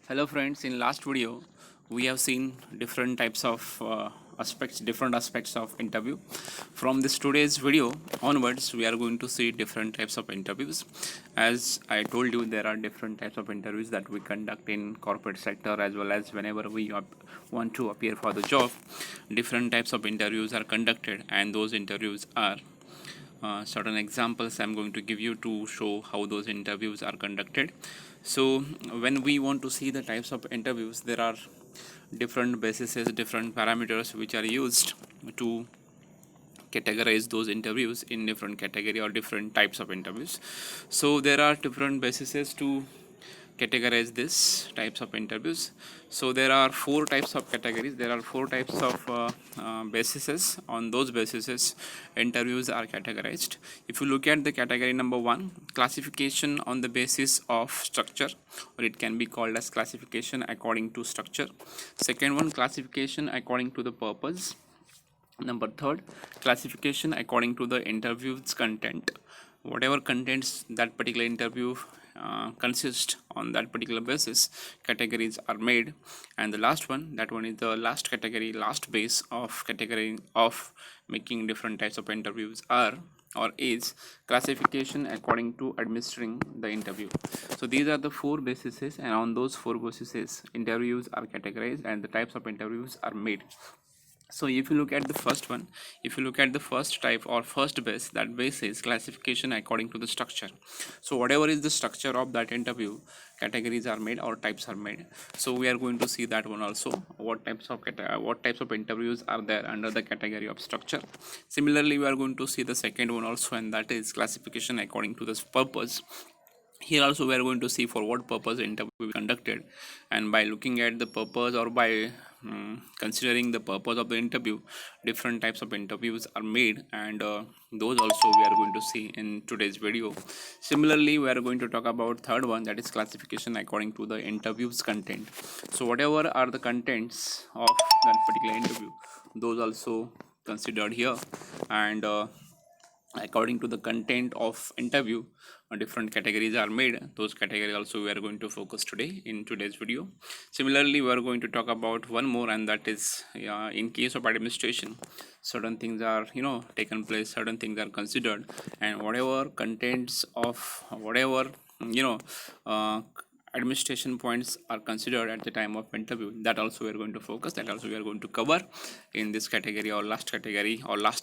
Hello friends, in last video we have seen different types of different aspects of interview. From this today's video onwards we are going to see different types of interviews. As I told you, there are different types of interviews that we conduct in corporate sector as well as whenever we want to appear for the job. Different types of interviews are conducted, and those interviews are certain examples I'm going to give you to show how those interviews are conducted. So when we want to see the types of interviews, there are different bases, different parameters which are used to categorize those interviews in different category or different types of interviews. So there are different bases to categorize this types of interviews. So there are four types of categories, there are four types of bases. On those bases interviews are categorized. If you look at the category number one, classification on the basis of structure, or it can be called as classification according to structure. Second one, classification according to the purpose. Number third, classification according to the interview's content. Whatever contents that particular interview consist, on that particular basis categories are made. And the last one, that one is the last category, last base of category of making different types of interviews are or is classification according to administering the interview. So these are the four bases, and on those four bases interviews are categorized and the types of interviews are made. So if you look at the first one, if you look at the first type or first base, that base is classification according to the structure. So whatever is the structure of that interview, categories are made or types are made. So we are going to see that one also, what types of interviews are there under the category of structure. Similarly, we are going to see the second one also, and that is classification according to this purpose. Here also we are going to see for what purpose interview will be conducted, and by looking at the purpose or by considering the purpose of the interview, different types of interviews are made, and those also we are going to see in today's video. Similarly, we are going to talk about third one, that is classification according to the interview's content. So whatever are the contents of that particular interview, those also considered here, and according to the content of interview, different categories are made. Those categories also we are going to focus today in today's video. Similarly, we are going to talk about one more, and that is in case of administration, certain things are taken place, certain things are considered, and whatever contents of whatever you know uh, administration points are considered at the time of interview, that also we are going to focus, that also we are going to cover in this category or last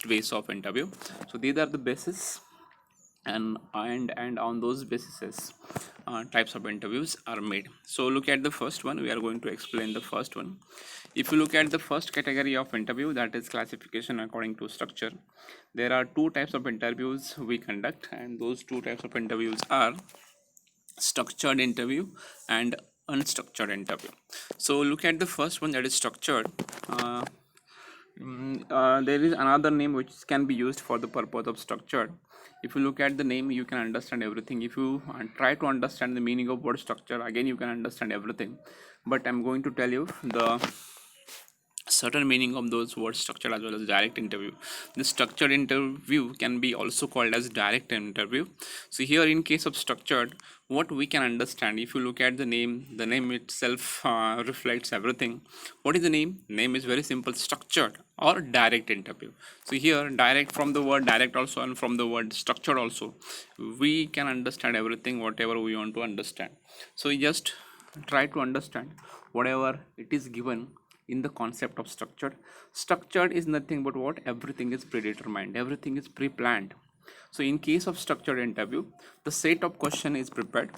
base of interview. So these are the bases, and on those bases types of interviews are made. So look at the first one, we are going to explain the first one. If you look at the first category of interview, that is classification according to structure, there are two types of interviews we conduct, and those two types of interviews are structured interview and unstructured interview. So look at the first one, that is structured. There is another name which can be used for the purpose of structured. If you look at the name, you can understand everything. If you try to understand the meaning of word structure, again you can understand everything, but I'm going to tell you the certain meaning of those words, structured as well as direct interview. The structured interview can be also called as direct interview. So here in case of structured, what we can understand, if you look at the name itself reflects everything. What is the name is very simple, structured or direct interview. So here direct, from the word direct also and from the word structured also, we can understand everything whatever we want to understand. So we just try to understand whatever it is given in the concept of structured is nothing but what, everything is predetermined, everything is pre-planned. So in case of structured interview, the set of question is prepared.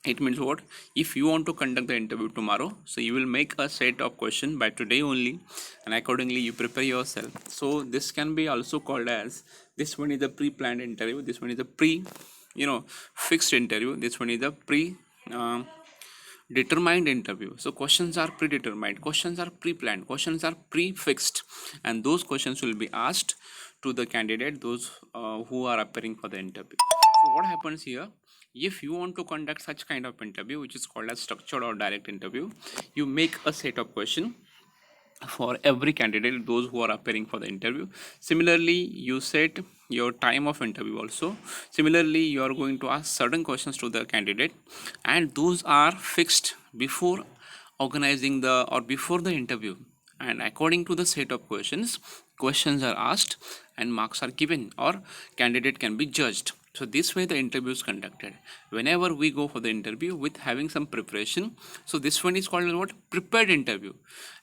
It means what, if you want to conduct the interview tomorrow, so you will make a set of question by today only, and accordingly you prepare yourself. So this can be also called as, this one is a pre-planned interview, this one is a fixed interview, this one is a determined interview. So questions are predetermined, questions are pre-planned, questions are pre-fixed, and those questions will be asked to the candidate, those who are appearing for the interview. So what happens here, if you want to conduct such kind of interview which is called as structured or direct interview, you make a set of question, for every candidate, those who are appearing for the interview. Similarly, you set your time of interview also. Similarly, you are going to ask certain questions to the candidate, and those are fixed before organizing the or before the interview. And according to the set of questions are asked and marks are given, or candidate can be judged. So this way the interview is conducted. Whenever we go for the interview with having some preparation, so this one is called what? Prepared interview.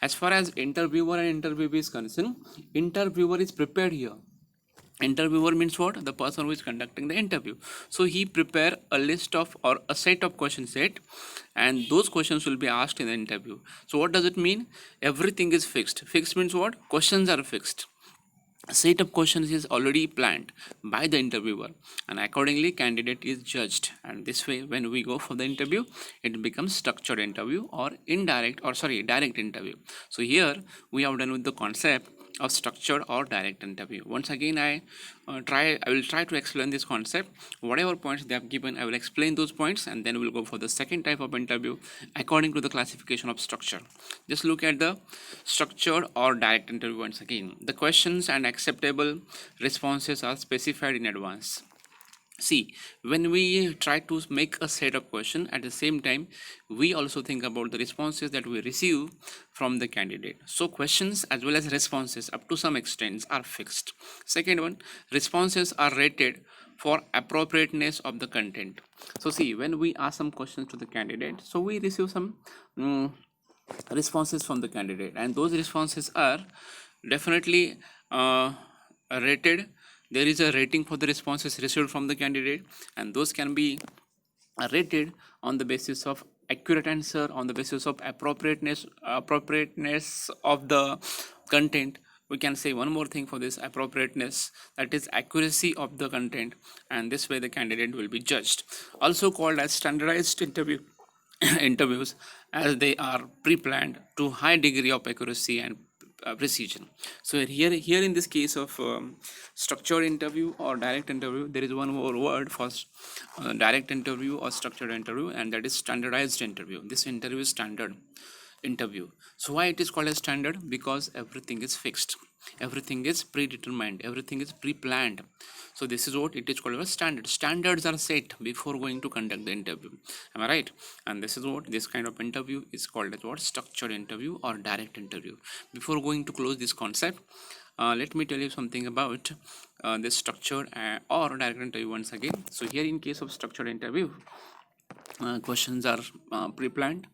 As far as interviewer and interviewee is concerned, interviewer is prepared here. Interviewer means what? The person who is conducting the interview. So he prepare a list of or a set of question set, and those questions will be asked in the interview. So what does it mean? Everything is fixed. Fixed means what? Questions are fixed. A set of questions is already planned by the interviewer, and accordingly candidate is judged. And this way, when we go for the interview, it becomes structured interview or direct interview. So here we have done with the concept of structured or direct interview. Once again, I will try to explain this concept. Whatever points they have given, I will explain those points, and then we'll go for the second type of interview according to the classification of structure. Just look at the structured or direct interview once again. The questions and acceptable responses are specified in advance. See, when we try to make a set of question, at the same time we also think about the responses that we receive from the candidate. So questions as well as responses up to some extent are fixed. Second one, responses are rated for appropriateness of the content. So see, when we ask some questions to the candidate, so we receive some responses from the candidate, and those responses are definitely rated. There is a rating for the responses received from the candidate, and those can be rated on the basis of accurate answer, on the basis of appropriateness of the content. We can say one more thing for this appropriateness, that is accuracy of the content, and this way the candidate will be judged. Also called as standardized interviews, as they are pre-planned to high degree of accuracy and precision. So here in this case of structured interview or direct interview, there is one more word for direct interview or structured interview, and that is standardized interview. This interview is standard interview. So why it is called as standard? Because everything is fixed, everything is predetermined, everything is pre-planned. So this is what it is called as standard. Standards are set before going to conduct the interview. Am I right? And this is what this kind of interview is called as what? Structured interview or direct interview. Before going to close this concept, let me tell you something about this structured or direct interview once again. So here in case of structured interview, questions are pre-planned,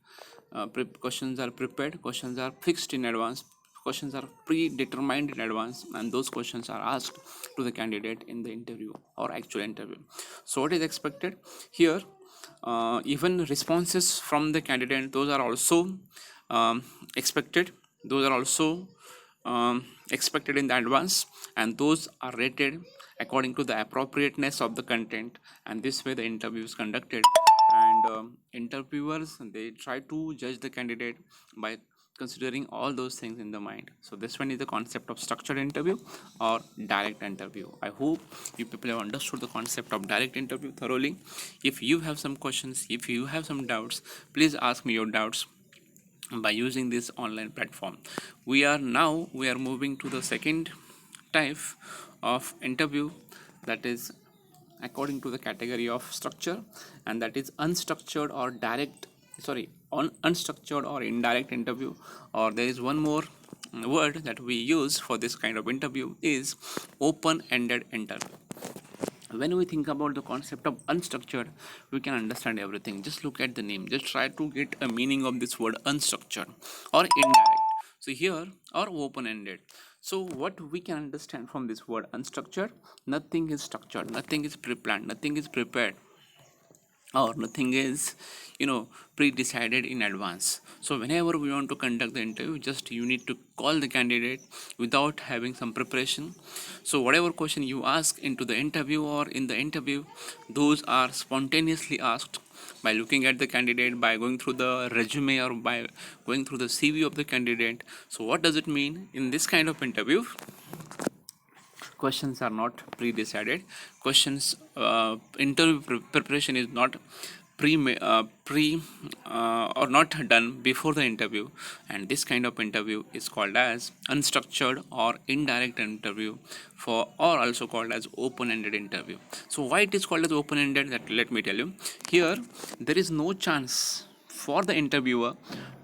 questions are prepared, questions are fixed in advance, questions are predetermined in advance, and those questions are asked to the candidate in the interview or actual interview. So what is expected here? Even responses from the candidate, those are also expected. Those are also expected in the advance, and those are rated according to the appropriateness of the content, and this way the interview is conducted. And interviewers, they try to judge the candidate by considering all those things in the mind. So this one is the concept of structured interview or direct interview. I hope you people have understood the concept of direct interview thoroughly. If you have some questions, if you have some doubts, please ask me your doubts by using this online platform. We are moving to the second type of interview, that is according to the category of structure, and that is unstructured or unstructured or indirect interview. Or there is one more word that we use for this kind of interview is open-ended interview. When we think about the concept of unstructured, we can understand everything. Just look at the name, just try to get a meaning of this word unstructured or indirect. So here, or open-ended. So what we can understand from this word unstructured, nothing is structured, nothing is pre-planned, nothing is prepared, or nothing is pre-decided in advance. So whenever we want to conduct the interview, just you need to call the candidate without having some preparation. So whatever question you ask into the interview or in the interview, those are spontaneously asked by looking at the candidate, by going through the resume, or by going through the CV of the candidate. So what does it mean? In this kind of interview, questions are not pre-decided. Questions interview preparation is not pre or not done before the interview, and this kind of interview is called as unstructured or indirect interview, for or also called as open-ended interview. So why it is called as open-ended, that let me tell you. Here there is no chance for the interviewer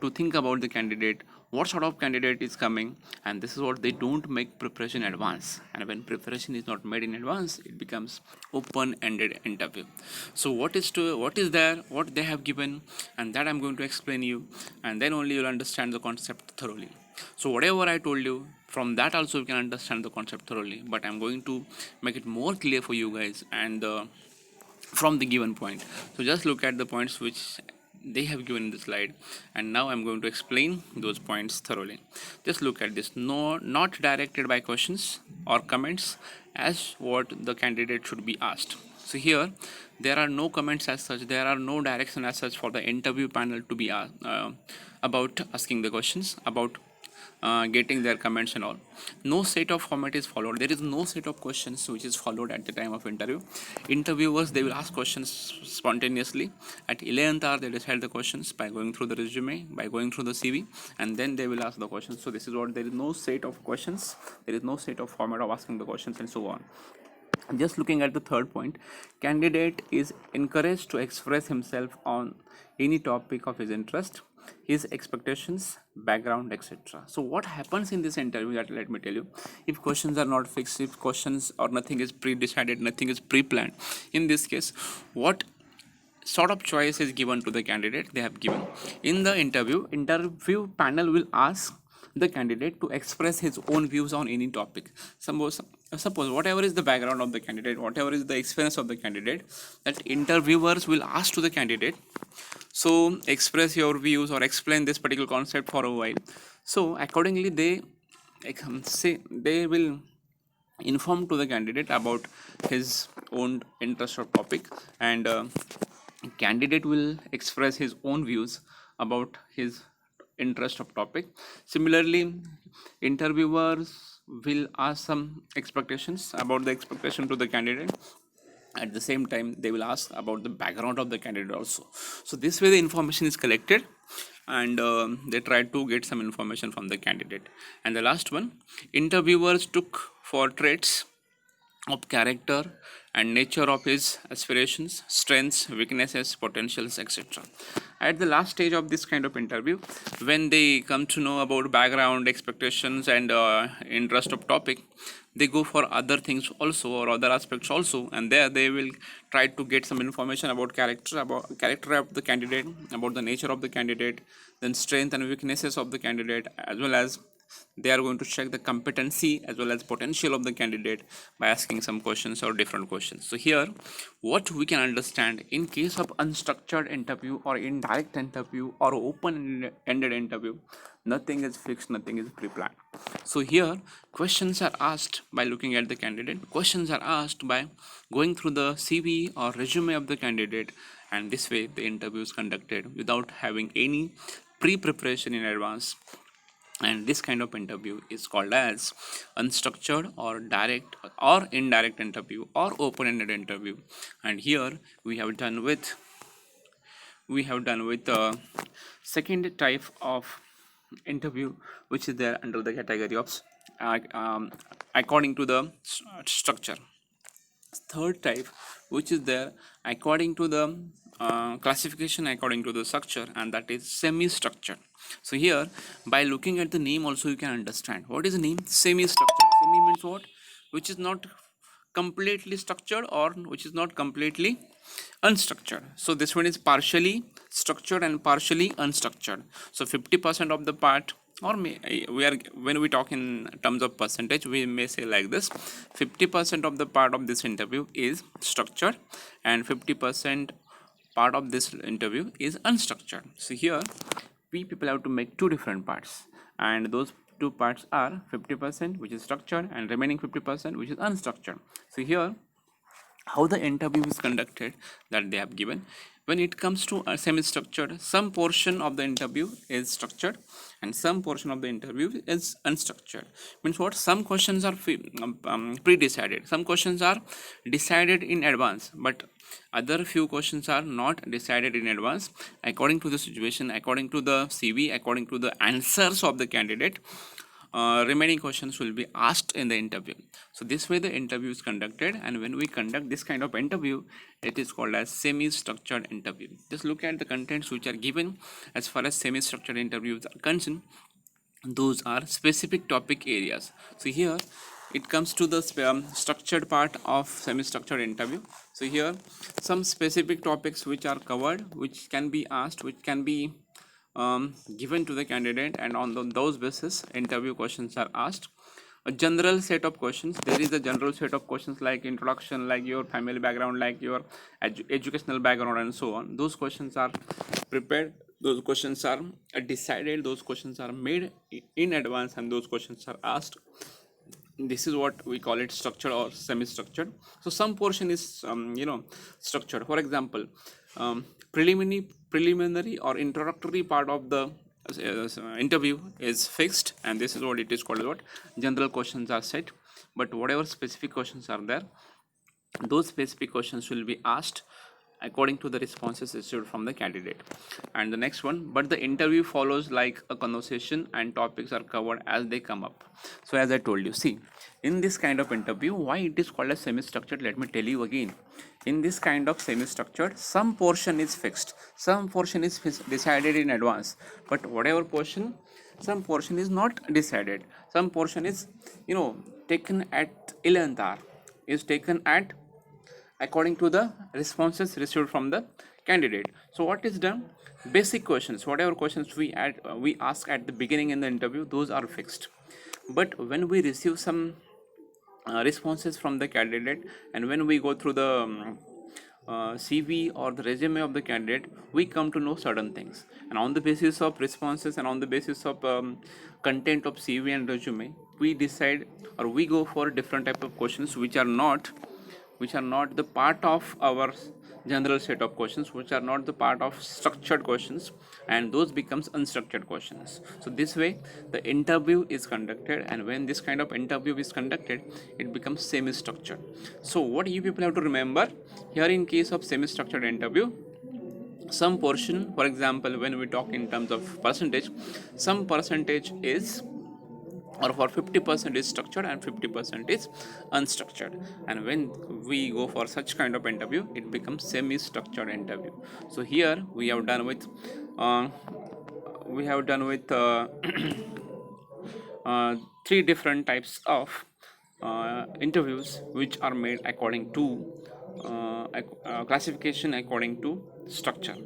to think about the candidate, what sort of candidate is coming, and this is what they don't make preparation in advance. And when preparation is not made in advance, it becomes open-ended interview. So what is there, what they have given, and that I'm going to explain you, and then only you'll understand the concept thoroughly. So whatever I told you, from that also you can understand the concept thoroughly, but I'm going to make it more clear for you guys, and from the given point. So just look at the points which they have given in the slide, and now I'm going to explain those points thoroughly. Just look at this. No, not directed by questions or comments as what the candidate should be asked. So here there are no comments as such, there are no direction as such for the interview panel to be about asking the questions, about getting their comments and all. No set of format is followed. There is no set of questions which is followed at the time of interview. Interviewers, they will ask questions spontaneously. At 11th hour, they decide the questions by going through the resume, by going through the CV, and then they will ask the questions. So this is what, there is no set of questions, there is no set of format of asking the questions, and so on. Just looking at the third point, candidate is encouraged to express himself on any topic of his interest, his expectations, background, etc. So what happens in this interview, that let me tell you. If questions are not fixed, if questions or nothing is pre-decided, nothing is pre-planned, in this case, what sort of choice is given to the candidate? They have given in the interview panel will ask the candidate to express his own views on any topic. Suppose whatever is the background of the candidate, whatever is the experience of the candidate, that interviewers will ask to the candidate, so express your views or explain this particular concept for a while. So accordingly they will inform to the candidate about his own interest or topic, and candidate will express his own views about his interest of topic. Similarly, interviewers will ask some expectations about the expectation to the candidate. At the same time, they will ask about the background of the candidate also. So this way the information is collected, and they try to get some information from the candidate. And the last one, interviewers took for traits of character and nature of his aspirations, strengths, weaknesses, potentials, etc. At the last stage of this kind of interview, when they come to know about background, expectations, and interest of topic, they go for other things also, or other aspects also, and there they will try to get some information about character of the candidate, about the nature of the candidate, then strength and weaknesses of the candidate, as well as they are going to check the competency as well as potential of the candidate by asking some questions or different questions. So here what we can understand, in case of unstructured interview or indirect interview or open-ended interview, nothing is fixed, nothing is pre-planned. So here questions are asked by looking at the candidate, questions are asked by going through the CV or resume of the candidate, and this way the interview is conducted without having any pre-preparation in advance. And this kind of interview is called as unstructured or direct or indirect interview or open-ended interview. And here we have done with second type of interview, which is there under the category of according to the structure. Third type, which is there according to the classification according to the structure, and that is semi-structured. So here by looking at the name also you can understand what is the name. Semi-structured, semi means what? Which is not completely structured or which is not completely unstructured. So this one is partially structured and partially unstructured. So 50% of the part, or we are, when we talk in terms of percentage, we may say like this: 50% of the part of this interview is structured and 50% part of this interview is unstructured. So here we people have to make two different parts, and those two parts are 50% which is structured and remaining 50% which is unstructured. So here how the interview is conducted, that they have given. when it comes to a semi-structured, some portion of the interview is structured and some portion of the interview is unstructured. Means what? Some questions are pre-decided, some questions are decided in advance, but other few questions are not decided in advance. According to the situation, according to the CV, according to the answers of the candidate, remaining questions will be asked in the interview. So this way the interview is conducted, and when we conduct this kind of interview, it is called as semi-structured interview. Just look at the contents which are given as far as semi-structured interviews are concerned. Those are specific topic areas. So here it comes to the structured part of semi-structured interview. So here some specific topics which are covered, which can be asked, which can be given to the candidate, and on those basis interview questions are asked. A general set of questions, there is a general set of questions like introduction, like your family background, like your educational background, and so on. Those questions are prepared, those questions are decided, those questions are made in advance, and those questions are asked. This is what we call it structured or semi-structured. So some portion is structured. For example, preliminary or introductory part of the interview is fixed, and this is what it is called, what general questions are set. But whatever specific questions are there, those specific questions will be asked according to the responses received from the candidate. And the next one, but the interview follows like a conversation and topics are covered as they come up. So as I told you, see, in this kind of interview, why it is called as semi-structured, let me tell you again. In this kind of semi-structured, some portion is fixed, some portion is decided in advance, but whatever portion, some portion is not decided, some portion is taken at 11th hour, is taken at according to the responses received from the candidate. So what is done? Basic questions, whatever questions we ask at the beginning in the interview, those are fixed. But when we receive some responses from the candidate, and when we go through the CV or the resume of the candidate, we come to know certain things, and on the basis of responses and on the basis of content of CV and resume, we decide or we go for different type of questions which are not the part of our general set of questions, which are not the part of structured questions, and those becomes unstructured questions. So this way the interview is conducted, and when this kind of interview is conducted, it becomes semi-structured. So what you people have to remember here, in case of semi-structured interview, some portion, for example, when we talk in terms of percentage, some percentage is, or for 50% is structured and 50% is unstructured. And when we go for such kind of interview, it becomes semi-structured interview. So here we have done with three different types of interviews which are made according to classification according to structure.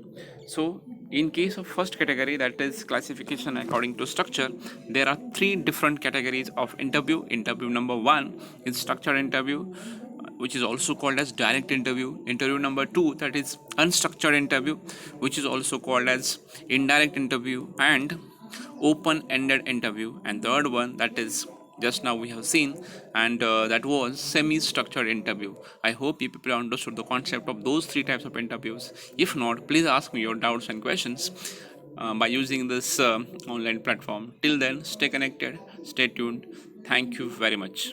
So in case of first category, that is classification according to structure, there are three different categories of interview. Interview number one is structured interview, which is also called as direct interview. Interview number two, that is unstructured interview, which is also called as indirect interview and open-ended interview. And third one, that is just now we have seen, and that was semi-structured interview. I hope you people understood the concept of those three types of interviews. If not, please ask me your doubts and questions by using this online platform. Till then, stay connected, stay tuned. Thank you very much.